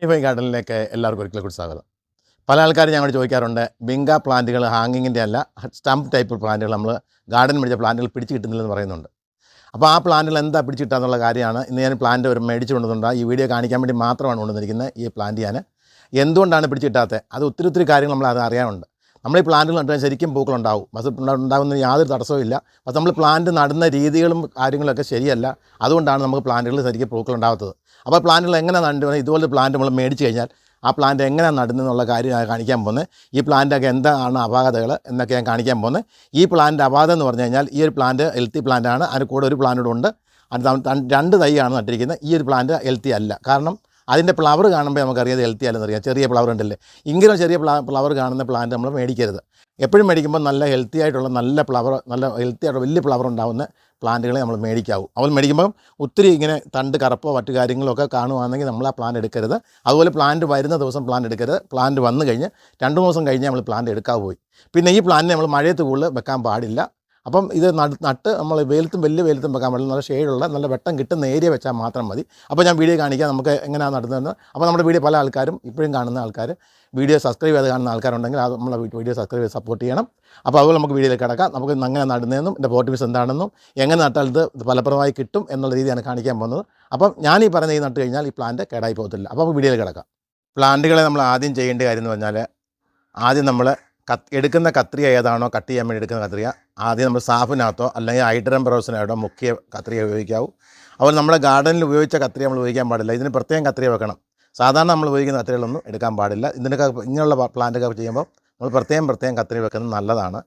ഈ ഗാർഡനിലേക്ക് എല്ലാവർക്കും ഒരിക്കലും കൂടി സ്വാഗതം. പല ആൾക്കാരും ഞങ്ങളോട് ചോദിക്കാറുണ്ട്, ബിങ്ക പ്ലാന്റുകൾ ഹാങ്ങിങ്ങിൻ്റെ അല്ല സ്റ്റംപ് ടൈപ്പ് പ്ലാന്റുകൾ നമ്മൾ ഗാർഡൻ മേടിച്ച പ്ലാന്റുകൾ പിടിച്ച് കിട്ടുന്നില്ലെന്ന് പറയുന്നുണ്ട്. അപ്പോൾ ആ പ്ലാന്റുകൾ എന്താ പിടിച്ച് കിട്ടുക എന്നുള്ള കാര്യമാണ് ഇന്ന് ഞാൻ പ്ലാന്റ് ഒരു മേടിച്ച് കൊണ്ടുവന്നിട്ടുണ്ട്. ഈ വീഡിയോ കാണിക്കാൻ വേണ്ടി മാത്രമാണ് കൊണ്ടുവന്നിരിക്കുന്നത്. ഈ പ്ലാന്റ് ഞാൻ എന്തുകൊണ്ടാണ് പിടിച്ച് കിട്ടാത്തത്, അത് ഒത്തിരി കാര്യങ്ങൾ നമ്മൾ അത് അറിയാനുണ്ട്. നമ്മൾ ഈ പ്ലാന്റുകൾ നട്ടാൽ ശരിക്കും പൂക്കളുണ്ടാവും, പക്ഷേ ഉണ്ടാകുന്നതിന് യാതൊരു തടസ്സവും ഇല്ല. പക്ഷേ നമ്മൾ പ്ലാന്റ് നടുന്ന രീതികളും കാര്യങ്ങളൊക്കെ ശരിയല്ല. അതുകൊണ്ടാണ് നമുക്ക് പ്ലാന്റുകൾ ശരിക്കും പൂക്കളുണ്ടാകാത്തത്. അപ്പോൾ പ്ലാന്റുകൾ എങ്ങനെ നടുന്നത്, ഇതുപോലെ പ്ലാന്റ് നമ്മൾ മേടിച്ച് കഴിഞ്ഞാൽ ആ പ്ലാന്റ് എങ്ങനെ നടുന്നതെന്നുള്ള കാര്യം കാണിക്കാൻ പോകുന്നത്. ഈ പ്ലാന്റൊക്കെ എന്താണ് അപാകതകൾ എന്നൊക്കെ ഞാൻ കാണിക്കാൻ പോകുന്നത്. ഈ പ്ലാന്റ് അപാകത എന്ന് പറഞ്ഞു കഴിഞ്ഞാൽ, ഈ ഒരു പ്ലാന്റ് ഹെൽത്തി പ്ലാന്റാണ്. അതിന് കൂടെ ഒരു പ്ലാന്റ് ഉണ്ട്, അത് 2 തൈയാണ് നട്ടിരിക്കുന്നത്. ഈ ഒരു പ്ലാന്റ് ഹെൽത്തി അല്ല. കാരണം അതിൻ്റെ ഫ്ലവർ കാണുമ്പോൾ നമുക്കറിയാം അത് ഹെൽത്തി അല്ലെന്നറിയാം. ചെറിയ ഫ്ലവർ ഉണ്ടല്ലേ, ഇങ്ങനെ ചെറിയ ഫ്ലവർ കാണുന്ന പ്ലാന്റ് നമ്മൾ മേടിക്കരുത്. എപ്പോഴും മേടിക്കുമ്പോൾ നല്ല ഹെൽത്തി ആയിട്ടുള്ള നല്ല ഹെൽത്തി ആയിട്ടുള്ള വലിയ ഫ്ലവർ ഉണ്ടാകുന്ന പ്ലാന്റുകളെ നമ്മൾ മേടിക്കാവൂ. അവൾ മേടിക്കുമ്പം ഒത്തിരി ഇങ്ങനെ തണ്ട് കറുപ്പോ മറ്റു കാര്യങ്ങളൊക്കെ കാണുവാണെങ്കിൽ നമ്മൾ ആ പ്ലാന്റ് എടുക്കരുത്. അതുപോലെ പ്ലാന്റ് വരുന്ന ദിവസം പ്ലാന്റ് എടുക്കരുത്. പ്ലാന്റ് വന്നു കഴിഞ്ഞ് 2 ദിവസം കഴിഞ്ഞ് നമ്മൾ പ്ലാന്റ് എടുക്കാതെ പോയി. പിന്നെ ഈ പ്ലാന്റിനെ നമ്മൾ മഴയത്ത് കൂടുതൽ വെക്കാൻ പാടില്ല. അപ്പം ഇത് നട്ട് നമ്മൾ വലിയ വെയിലത്തും വെക്കാൻ പാടില്ല. നല്ല ഷെയ്ഡുള്ള നല്ല വെട്ടം കിട്ടുന്ന ഏരിയ വെച്ചാൽ മാത്രം മതി. അപ്പോൾ ഞാൻ വീഡിയോ കാണിക്കാം നമുക്ക് എങ്ങനെയാണ് നടുന്നതെന്ന്. അപ്പോൾ നമ്മുടെ വീഡിയോ പല ആൾക്കാരും ഇപ്പോഴും കാണുന്ന ആൾക്കാർ വീഡിയോ സബ്സ്ക്രൈബ് ചെയ്ത് കാണുന്ന ആൾക്കാരുണ്ടെങ്കിൽ അത് നമ്മളെ വീഡിയോ സബ്സ്ക്രൈബ് ചെയ്ത് സപ്പോർട്ട് ചെയ്യണം. അപ്പോൾ അതുപോലെ നമുക്ക് വീഡിയോയിലേക്ക് കിടക്കാം. നമുക്ക് എങ്ങനെ നടുന്നതെന്നും എൻ്റെ പോട്ടിമിക്സ് എന്താണെന്നും എങ്ങനെ നട്ടാൽ ഇത് ഫലപ്രദമായി കിട്ടും എന്നുള്ള രീതിയാണ് കാണിക്കാൻ പോകുന്നത്. അപ്പം ഞാൻ ഈ പറഞ്ഞ നട്ട് കഴിഞ്ഞാൽ ഈ പ്ലാന്റ് കേടായി പോകത്തില്ല. അപ്പോൾ നമുക്ക് വീഡിയോയിൽ കിടക്കാം. പ്ലാന്റുകളെ നമ്മൾ ആദ്യം ചെയ്യേണ്ട കാര്യം എന്ന് പറഞ്ഞാൽ, ആദ്യം നമ്മൾ എടുക്കുന്ന കത്രിക ഏതാണോ കട്ട് ചെയ്യാൻ വേണ്ടി എടുക്കുന്ന കത്രിക, ആദ്യം നമ്മൾ സാഫിനകത്തോ അല്ലെങ്കിൽ ഹൈഡ്രൻ ബ്രൗസിനകത്തോ മുക്കിയ കത്രിക ഉപയോഗിക്കാവൂ. അതുപോലെ നമ്മുടെ ഗാർഡനിൽ ഉപയോഗിച്ച കത്രിക നമ്മൾ ഉപയോഗിക്കാൻ പാടില്ല. ഇതിന് പ്രത്യേകം കത്രിക വെക്കണം. സാധാരണ നമ്മൾ ഉപയോഗിക്കുന്ന കത്രികളൊന്നും എടുക്കാൻ പാടില്ല. ഇതിനൊക്കെ ഇങ്ങനെയുള്ള പ്ലാന്റൊക്കെ ചെയ്യുമ്പോൾ നമ്മൾ പ്രത്യേകം കത്രിക വെക്കുന്നത് നല്ലതാണ്.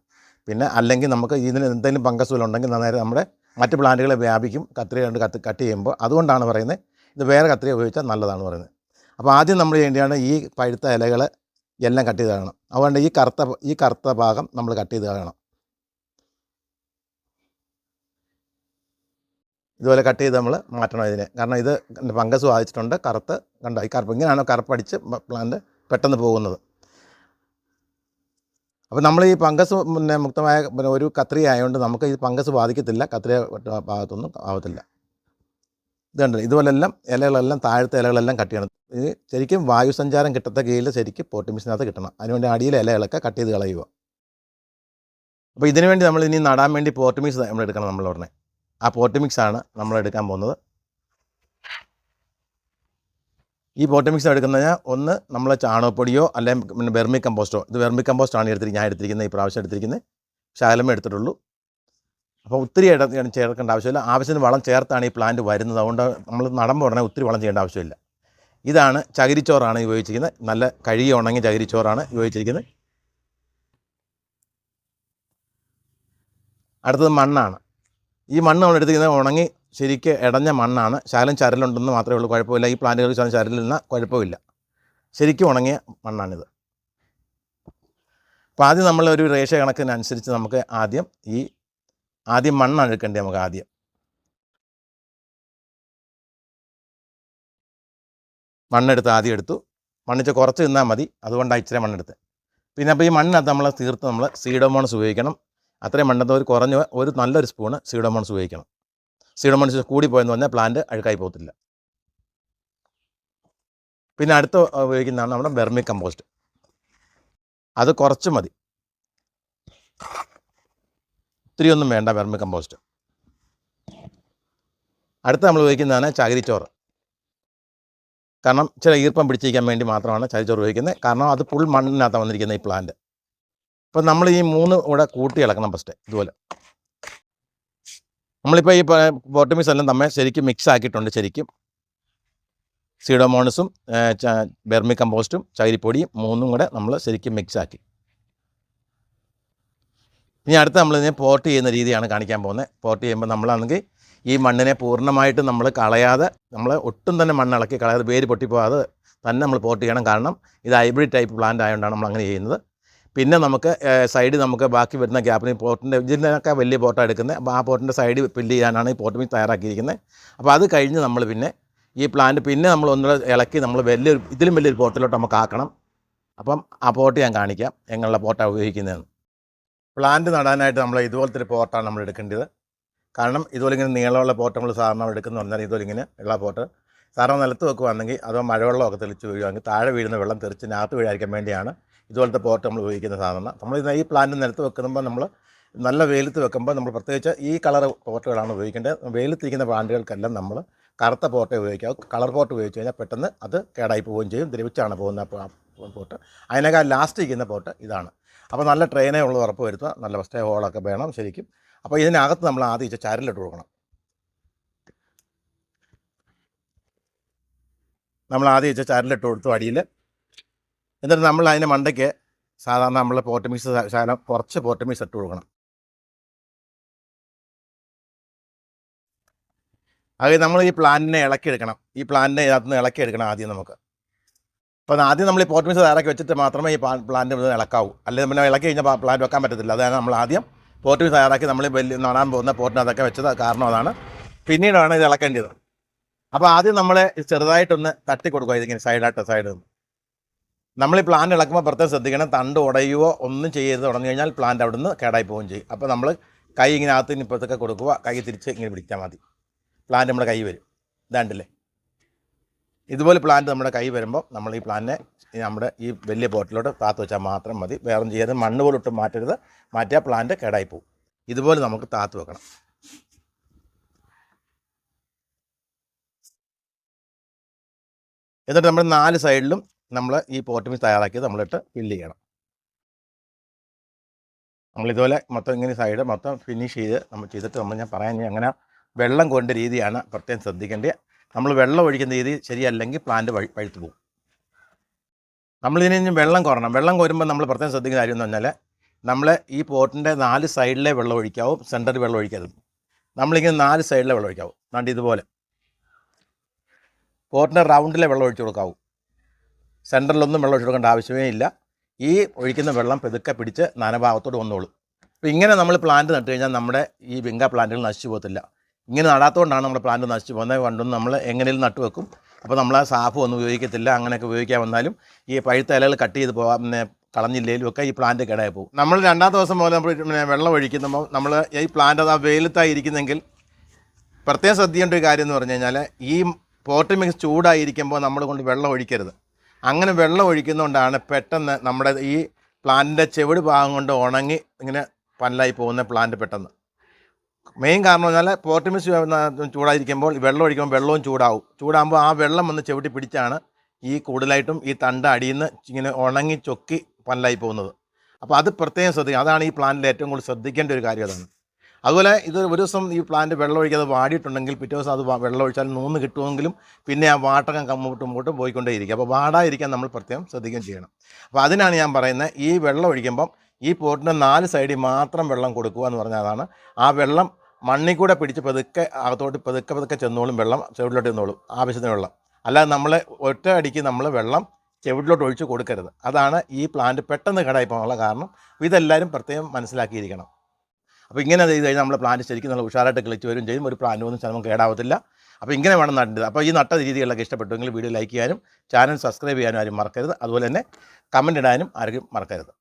പിന്നെ അല്ലെങ്കിൽ നമുക്ക് ഇതിന് എന്തെങ്കിലും ഫംഗസ് ഉണ്ടെങ്കിൽ നന്നായി നമ്മുടെ മറ്റ് പ്ലാന്റുകളെ വ്യാപിക്കും കത്രിക കൊണ്ട് കട്ട് ചെയ്യുമ്പോൾ. അതുകൊണ്ടാണ് പറയുന്നത് ഇത് വേറെ കത്രിക ഉപയോഗിച്ചാൽ നല്ലതാണ് പറയുന്നത്. അപ്പോൾ ആദ്യം നമ്മൾ ചെയ്യേണ്ടതാണ് ഈ പഴുത്ത ഇലകൾ എല്ലാം കട്ട് ചെയ്ത് കളയണം. അതുകൊണ്ട് ഈ കറുത്ത ഭാഗം നമ്മൾ കട്ട് ചെയ്ത് കളയണം. ഇതുപോലെ കട്ട് ചെയ്ത് നമ്മൾ മാറ്റണം ഇതിനെ. കാരണം ഇത് ഫംഗസ് ബാധിച്ചിട്ടുണ്ട്. കണ്ടോ ഈ കറുപ്പ് ഇങ്ങനെയാണ് കറുപ്പടിച്ച് പ്ലാന്റ് പെട്ടെന്ന് പോകുന്നത്. അപ്പോൾ നമ്മൾ ഈ ഫംഗസ് മുക്തമായ ഒരു കത്രിക ആയതുകൊണ്ട് നമുക്ക് ഈ ഫംഗസ് ബാധിക്കത്തില്ല. കത്രിക ഭാഗത്തൊന്നും ആവത്തില്ല. ഇതുണ്ട് ഇതുപോലെല്ലാം ഇലകളെല്ലാം താഴത്തെ ഇലകളെല്ലാം കട്ട് ചെയ്യണം. ഇത് ശരിക്കും വായുസഞ്ചാരം കിട്ടത്ത കീഴിൽ ശരിക്കും പോട്ടിമിക്സിനകത്ത് കിട്ടണം. അതിനുവേണ്ടി അടിയിലെ ഇലകളൊക്കെ കട്ട് ചെയ്ത് കളയുക. അപ്പോൾ ഇതിനു വേണ്ടി നമ്മൾ ഇനി നടാൻ വേണ്ടി പോട്ടിമിക്സ് നമ്മൾ എടുക്കണം. നമ്മൾ ഉടനെ ആ പോട്ടിമിക്സാണ് നമ്മൾ എടുക്കാൻ പോകുന്നത്. ഈ പോട്ടിമിക്സ് എടുക്കുന്നത് ഒന്ന് നമ്മൾ ചാണകപ്പൊടിയോ അല്ലെങ്കിൽ വെർമി കമ്പോസ്റ്റോ. ഇത് വെർമി കമ്പോസ്റ്റാണ് ഞാൻ എടുത്തിരിക്കുന്നത്. ഈ പ്രാവശ്യം എടുത്തിരിക്കുന്നത് ശകലമേ എടുത്തിട്ടുള്ളൂ. അപ്പോൾ ഒത്തിരി ചേർക്കേണ്ട ആവശ്യമില്ല. ആവശ്യത്തിന് വളം ചേർത്താണ് ഈ പ്ലാന്റ് വരുന്നത്. അതുകൊണ്ട് നമ്മൾ നടുമ്പോൾ ഉടനെ ഒത്തിരി വളം ചെയ്യേണ്ട ആവശ്യമില്ല. ഇതാണ് ചകിരിച്ചോറാണ് ഉപയോഗിച്ചിരിക്കുന്നത്. നല്ല കഴുകി ഉണങ്ങിയ ചകിരിച്ചോറാണ് ഉപയോഗിച്ചിരിക്കുന്നത്. അടുത്തത് മണ്ണാണ്. ഈ മണ്ണ് നമ്മൾ എടുത്തിരിക്കുന്നത് ഉണങ്ങി ശരിക്ക് ഇടഞ്ഞ മണ്ണാണ്. ശകലം ചരലുണ്ടെന്ന് മാത്രമേ ഉള്ളൂ, കുഴപ്പമില്ല. ഈ പ്ലാന്റുകൾക്ക് ശകലം ചരലിരുന്ന കുഴപ്പമില്ല. ശരിക്കും ഉണങ്ങിയ മണ്ണാണിത്. അപ്പോൾ ആദ്യം നമ്മൾ ഒരു റേഷ്യോ കണക്കിനനുസരിച്ച് നമുക്ക് ആദ്യം മണ്ണാണ് എടുക്കേണ്ടത്. നമുക്ക് ആദ്യം മണ്ണെടുത്ത് ആദ്യം എടുത്തു. മണ്ണിച്ച് കുറച്ച് നിന്നാൽ മതി, അതുകൊണ്ടാണ് ഇച്ചിരി മണ്ണെടുത്ത്. പിന്നെ അപ്പോൾ ഈ മണ്ണിനകത്ത് നമ്മൾ സീഡോമോണസ് ഉപയോഗിക്കണം. അത്രയും മണ്ണെടുത്ത് ഒരു നല്ലൊരു സ്പൂണ് സീഡോമോണസ് ഉപയോഗിക്കണം. സീഡോമോണസ് കൂടിപ്പോയെന്ന് പറഞ്ഞാൽ പ്ലാന്റ് അഴുക്കായി പോകത്തില്ല. പിന്നെ അടുത്ത് ഉപയോഗിക്കുന്നതാണ് നമ്മുടെ വെർമി കമ്പോസ്റ്റ്. അത് കുറച്ച് മതി, ഒത്തിരിയൊന്നും വേണ്ട വെർമി കമ്പോസ്റ്റ്. അടുത്ത് നമ്മൾ ഉപയോഗിക്കുന്നതാണ് ചകിരിച്ചോറ്. കാരണം ചില ഈർപ്പം പിടിച്ചിരിക്കാൻ വേണ്ടി മാത്രമാണ് ചകിരിച്ചോറ് ഉപയോഗിക്കുന്നത്. കാരണം അത് ഫുൾ മണ്ണിനകത്താണ് വന്നിരിക്കുന്നത് ഈ പ്ലാന്റ്. അപ്പോൾ നമ്മൾ ഈ 3 കൂടെ കൂട്ടി ഇളക്കണം ഫസ്റ്റ്. ഇതുപോലെ നമ്മളിപ്പോൾ ഈ പോട്ടിമിക്സ് എല്ലാം തമ്മിൽ ശരിക്കും മിക്സ് ആക്കിയിട്ടുണ്ട്. ശരിക്കും സീഡോമോണസും വെർമി കമ്പോസ്റ്റും ചകിരിപ്പൊടിയും 3 കൂടെ നമ്മൾ ശരിക്കും മിക്സ് ആക്കി. ഇനി അടുത്ത് നമ്മളിതിനെ പോട്ട് ചെയ്യുന്ന രീതിയാണ് കാണിക്കാൻ പോകുന്നത്. പോട്ട് ചെയ്യുമ്പോൾ നമ്മളാണെങ്കിൽ ഈ മണ്ണിനെ പൂർണ്ണമായിട്ട് നമ്മൾ കളയാതെ, നമ്മൾ ഒട്ടും തന്നെ മണ്ണ് ഇളക്കി കളയാതെ, വേര് പൊട്ടിപ്പോകാതെ തന്നെ നമ്മൾ പോട്ട് ചെയ്യണം. കാരണം ഇത് ഹൈബ്രിഡ് ടൈപ്പ് പ്ലാന്റ് ആയതുകൊണ്ടാണ് നമ്മൾ അങ്ങനെ ചെയ്യുന്നത്. പിന്നെ നമുക്ക് സൈഡ് നമുക്ക് ബാക്കി വരുന്ന ഗ്യാപ്പിന് പോട്ടിൻ്റെ ഇതിനൊക്കെ വലിയ പോട്ടാണ് എടുക്കുന്നത്. അപ്പോൾ ആ പോട്ടിൻ്റെ സൈഡ് ഫില്ല് ചെയ്യാനാണ് ഈ പോട്ട് മിക്സ് തയ്യാറാക്കിയിരിക്കുന്നത്. അപ്പോൾ അത് കഴിഞ്ഞ് നമ്മൾ പിന്നെ ഈ പ്ലാന്റ് പിന്നെ നമ്മൾ ഒന്നുകൂടെ ഇളക്കി നമ്മൾ ഇതിലും വലിയൊരു പോട്ടിലോട്ട് നമുക്ക് ആക്കണം. അപ്പം ആ പോട്ട് ഞാൻ കാണിക്കാം എങ്ങനെയുള്ള പോട്ടാണ് ഉപയോഗിക്കുന്നതെന്ന്. പ്ലാന്റ് നടാനായിട്ട് നമ്മൾ ഇതുപോലത്തെ ഒരു പോട്ടാണ് നമ്മൾ എടുക്കേണ്ടത്. കാരണം ഇതുപോലെ ഇങ്ങനെ നീളമുള്ള പോട്ട് നമ്മൾ സാധാരണ എടുക്കുന്നത് പറഞ്ഞാൽ ഇതുപോലെ ഇങ്ങനെ ഉള്ള പോട്ട് സാധാരണ നിലത്ത് വെക്കുകയാണെങ്കിൽ അഥവാ മഴവെള്ളമൊക്കെ തെളിച്ച് വീഴുകയാണെങ്കിൽ താഴെ വീഴുന്ന വെള്ളം തെറിച്ചിനകത്ത് വീഴാതിരിക്കാൻ വേണ്ടിയാണ് ഇതുപോലത്തെ പോട്ട് നമ്മൾ ഉപയോഗിക്കുന്ന സാധനം. നമ്മൾ ഈ പ്ലാന്റ് നിലത്ത് വെക്കുമ്പോൾ നമ്മൾ നല്ല വെയിലത്ത് വെക്കുമ്പോൾ നമ്മൾ പ്രത്യേകിച്ച് ഈ കളർ പോട്ടുകളാണ് ഉപയോഗിക്കേണ്ടത്. വെയിലത്തിരിക്കുന്ന പ്ലാന്റുകൾക്കെല്ലാം നമ്മൾ കറുത്ത പോട്ടേ ഉപയോഗിക്കാം. കളർ പോട്ട് ഉപയോഗിച്ച് കഴിഞ്ഞാൽ പെട്ടെന്ന് അത് കേടായി പോവുകയും ചെയ്യും, ദ്രവിച്ചാണ് പോകുന്ന പോട്ട്. അതിനേക്കാൾ ലാസ്റ്റ് ഇരിക്കുന്ന പോട്ട് ഇതാണ്. അപ്പോൾ നല്ല ട്രെയിനേ ഉള്ളത് ഉറപ്പ് വരുത്തുക, നല്ല ഫസ്റ്റ് ഹോളൊക്കെ വേണം ശരിക്കും. അപ്പോൾ ഇതിനകത്ത് നമ്മൾ ആദ്യം ചരലിട്ട് കൊടുക്കണം. നമ്മൾ ആദ്യം ചരലിട്ട് കൊടുത്തു അടിയിൽ. എന്നിട്ട് നമ്മൾ അതിൻ്റെ മണ്ടയ്ക്ക് സാധാരണ നമ്മൾ പോട്ട് മിക്സ് ശകലം കുറച്ച് പോട്ട് മിക്സ് ഇട്ട് കൊടുക്കണം. അത് നമ്മൾ ഈ പ്ലാന്റിനെ ഇളക്കിയെടുക്കണം. ഈ പ്ലാന്റിനെ ഇതിനകത്ത് നിന്ന് ഇളക്കിയെടുക്കണം ആദ്യം നമുക്ക്. അപ്പോൾ ആദ്യം നമ്മൾ ഈ പോട്ട് മിക്സ് തയ്യാറാക്കി വെച്ചിട്ട് മാത്രമേ ഈ പ്ലാന്റ് ഇളക്കാവൂ. അല്ലെങ്കിൽ നമ്മൾ ഇളക്കി കഴിഞ്ഞാൽ പ്ലാന്റ് വെക്കാൻ പറ്റത്തില്ല. അതാണ് നമ്മൾ ആദ്യം പോട്ട് മിക്സ് തയ്യാറാക്കി നമ്മൾ വലിയ നടാൻ പോകുന്ന പോട്ടിനകത്തൊക്കെ വെച്ചത് കാരണം അതാണ്. പിന്നീടാണ് ഇത് ഇളക്കേണ്ടത്. അപ്പോൾ ആദ്യം നമ്മൾ ചെറുതായിട്ടൊന്ന് തട്ടി കൊടുക്കുക, ഇതിങ്ങനെ സൈഡ് നിന്ന്. നമ്മൾ ഈ പ്ലാന്റ് ഇളക്കുമ്പോൾ പ്രത്യേകം ശ്രദ്ധിക്കണം, തണ്ട് ഉടയുകയോ ഒന്നും ചെയ്യരുത്. ഉടഞ്ഞു കഴിഞ്ഞാൽ പ്ലാന്റ് അവിടെ നിന്ന് കേടായി പോവുകയും ചെയ്യും. അപ്പോൾ നമ്മൾ കൈ ഇങ്ങനെ അകത്ത് ഇപ്പുറത്തൊക്കെ കൊടുക്കുക, കൈ തിരിച്ച് ഇങ്ങനെ പിടിച്ചാൽ മതി. പ്ലാന്റ് നമ്മുടെ കൈ വരും. ഇതാണ്ടില്ലേ, ഇതുപോലെ പ്ലാന്റ് നമ്മുടെ കൈ വരുമ്പോൾ നമ്മൾ ഈ പ്ലാന്റിനെ നമ്മുടെ ഈ വലിയ ബോട്ടിലോട്ട് താത്ത് വെച്ചാൽ മാത്രം മതി. വേറൊന്നും ചെയ്യരുത്, മണ്ണ് പോലും ഒട്ടും മാറ്റരുത്. മാറ്റിയാൽ പ്ലാന്റ് കേടായി പോകും. ഇതുപോലെ നമുക്ക് താത്ത് വെക്കണം. എന്നിട്ട് നമ്മൾ 4 സൈഡിലും നമ്മൾ ഈ പോട്ട് മിക്സ് തയ്യാറാക്കിയത് നമ്മളിട്ട് ഫില്ല് ചെയ്യണം. നമ്മളിതുപോലെ മൊത്തം ഇങ്ങനെ സൈഡ് മൊത്തം ഫിനിഷ് ചെയ്ത് നമ്മൾ ചെയ്തിട്ട് ഞാൻ പറയാൻ അങ്ങനെ വെള്ളം കൊണ്ട രീതിയാണ് പ്രത്യേകം ശ്രദ്ധിക്കേണ്ടത്. നമ്മൾ വെള്ളം ഒഴിക്കുന്ന രീതി ശരിയല്ലെങ്കിൽ പ്ലാന്റ് പഴുത്തു പോകും. നമ്മളിതിന് വെള്ളം കോരണം. വെള്ളം കോരുമ്പോൾ നമ്മൾ പ്രത്യേകം ശ്രദ്ധിക്കുന്ന കാര്യം എന്ന് പറഞ്ഞാൽ നമ്മൾ ഈ പോട്ടിൻ്റെ 4 സൈഡിലെ വെള്ളം ഒഴിക്കാവും, സെൻറ്ററിൽ വെള്ളം ഒഴിക്കരുത്. നമ്മളിങ്ങനെ 4 സൈഡിലെ വെള്ളം ഒഴിക്കാവും. അതുകൊണ്ട് ഇതുപോലെ പോട്ടിൻ്റെ റൗണ്ടിലെ വെള്ളം ഒഴിച്ചു കൊടുക്കാവൂ. സെൻറ്ററിലൊന്നും വെള്ളം ഒഴിച്ചു കൊടുക്കേണ്ട ആവശ്യമേ ഇല്ല. ഈ ഒഴിക്കുന്ന വെള്ളം പെതുക്കെ പിടിച്ച് നനഭാഗത്തോട് വന്നോളും. അപ്പോൾ ഇങ്ങനെ നമ്മൾ പ്ലാന്റ് നട്ട് കഴിഞ്ഞാൽ നമ്മുടെ ഈ വിങ്ക പ്ലാന്റുകൾ നശിച്ചു പോകത്തില്ല. ഇങ്ങനെ നടാത്തതുകൊണ്ടാണ് നമ്മുടെ പ്ലാന്റ് നശിച്ചു പോകുന്നത്. പണ്ടൊന്നും നമ്മൾ എങ്ങനെയും നട്ടു വെക്കും. അപ്പോൾ നമ്മൾ ആ സാഫ് ഒന്നും ഉപയോഗിക്കത്തില്ല. അങ്ങനെയൊക്കെ ഉപയോഗിക്കാൻ വന്നാലും ഈ പഴുത്ത ഇലകൾ കട്ട് ചെയ്ത് പോകാൻ കളഞ്ഞില്ലേലും ഒക്കെ ഈ പ്ലാന്റ് കേടായി പോകും. നമ്മൾ 2ാമത്തെ ദിവസം പോലെ നമ്മൾ വെള്ളം ഒഴിക്കുമ്പോൾ നമ്മൾ ഈ പ്ലാന്റ് അത് ആ വെയിലത്തായി ഇരിക്കുന്നെങ്കിൽ പ്രത്യേകം ശ്രദ്ധിക്കേണ്ട ഒരു കാര്യം എന്ന് പറഞ്ഞു കഴിഞ്ഞാൽ ഈ പോട്ട് മിക്സ് ചൂടായിരിക്കുമ്പോൾ നമ്മൾ കൊണ്ട് വെള്ളം ഒഴിക്കരുത്. അങ്ങനെ വെള്ളം ഒഴിക്കുന്നതുകൊണ്ടാണ് പെട്ടെന്ന് നമ്മുടെ ഈ പ്ലാന്റിൻ്റെ ചെവിട് ഭാഗം കൊണ്ട് ഉണങ്ങി ഇങ്ങനെ പല്ലായി പോകുന്ന പ്ലാന്റ് പെട്ടെന്ന്. മെയിൻ കാരണം പറഞ്ഞാൽ പോട്ട് മിക്സ് ചൂടായിരിക്കുമ്പോൾ വെള്ളം ഒഴിക്കുമ്പോൾ വെള്ളവും ചൂടാകുമ്പോൾ ആ വെള്ളം വന്ന് ചെവിട്ടി പിടിച്ചാണ് ഈ കൂടുതലായിട്ടും ഈ തണ്ട് അടിയിൽ നിന്ന് ഇങ്ങനെ ഉണങ്ങി ചൊക്കി പല്ലായി പോകുന്നത്. അപ്പോൾ അത് പ്രത്യേകം ശ്രദ്ധിക്കുക. അതാണ് ഈ പ്ലാന്റിൽ ഏറ്റവും കൂടുതൽ ശ്രദ്ധിക്കേണ്ട ഒരു കാര്യം അതാണ്. അതുപോലെ ഇത് ഒരു ദിവസം ഈ പ്ലാന്റ് വെള്ളം ഒഴിക്കാതെ വാടിയിട്ടുണ്ടെങ്കിൽ പിറ്റേ ദിവസം അത് വെള്ളം ഒഴിച്ചാൽ 3 കിട്ടുമെങ്കിലും പിന്നെ ആ വാട്ടകം മുമ്പോട്ടും പോയിക്കൊണ്ടേയിരിക്കും. അപ്പോൾ വാടാതിരിക്കാൻ നമ്മൾ പ്രത്യേകം ശ്രദ്ധിക്കുകയും ചെയ്യണം. അപ്പോൾ അതിനാണ് ഞാൻ പറയുന്നത്, ഈ വെള്ളം ഒഴിക്കുമ്പം ഈ പോട്ടിൻ്റെ 4 സൈഡിൽ മാത്രം വെള്ളം കൊടുക്കുക എന്ന് പറഞ്ഞാൽ അതാണ്. ആ വെള്ളം മണ്ണിൽ കൂടെ പിടിച്ച് പതുക്കെ അകത്തോട്ട് പതുക്കെ ചെന്നോളും, വെള്ളം ചെവിടിലോട്ട് ചെന്നോളും ആവശ്യത്തിന് വെള്ളം. അല്ലാതെ നമ്മൾ ഒറ്റ അടിക്ക് നമ്മൾ വെള്ളം ചെവിടിലോട്ട് ഒഴിച്ച് കൊടുക്കരുത്. അതാണ് ഈ പ്ലാന്റ് പെട്ടെന്ന് കേടായി പോകാനുള്ള കാരണം. ഇതെല്ലാവരും പ്രത്യേകം മനസ്സിലാക്കിയിരിക്കണം. അപ്പോൾ ഇങ്ങനെ ചെയ്ത് കഴിഞ്ഞാൽ നമ്മുടെ പ്ലാന്റ് ശരിക്കും നല്ല ഉഷാറായിട്ട് കിളിച്ച് വരും ചെയ്യും. ഒരു പ്ലാന്റ് ഒന്നും ചിലപ്പോൾ കേടാവത്തില്ല. അപ്പോൾ ഇങ്ങനെ വേണം നട്ടത്. അപ്പോൾ ഈ നട്ട രീതികളൊക്കെ ഇഷ്ടപ്പെട്ടുവെങ്കിൽ വീഡിയോ ലൈക്ക് ചെയ്യാനും ചാനൽ സബ്സ്ക്രൈബ് ചെയ്യാനും ആരും മറക്കരുത്. അതുപോലെ തന്നെ കമൻറ്റ് ഇടാനും ആരും മറക്കരുത്.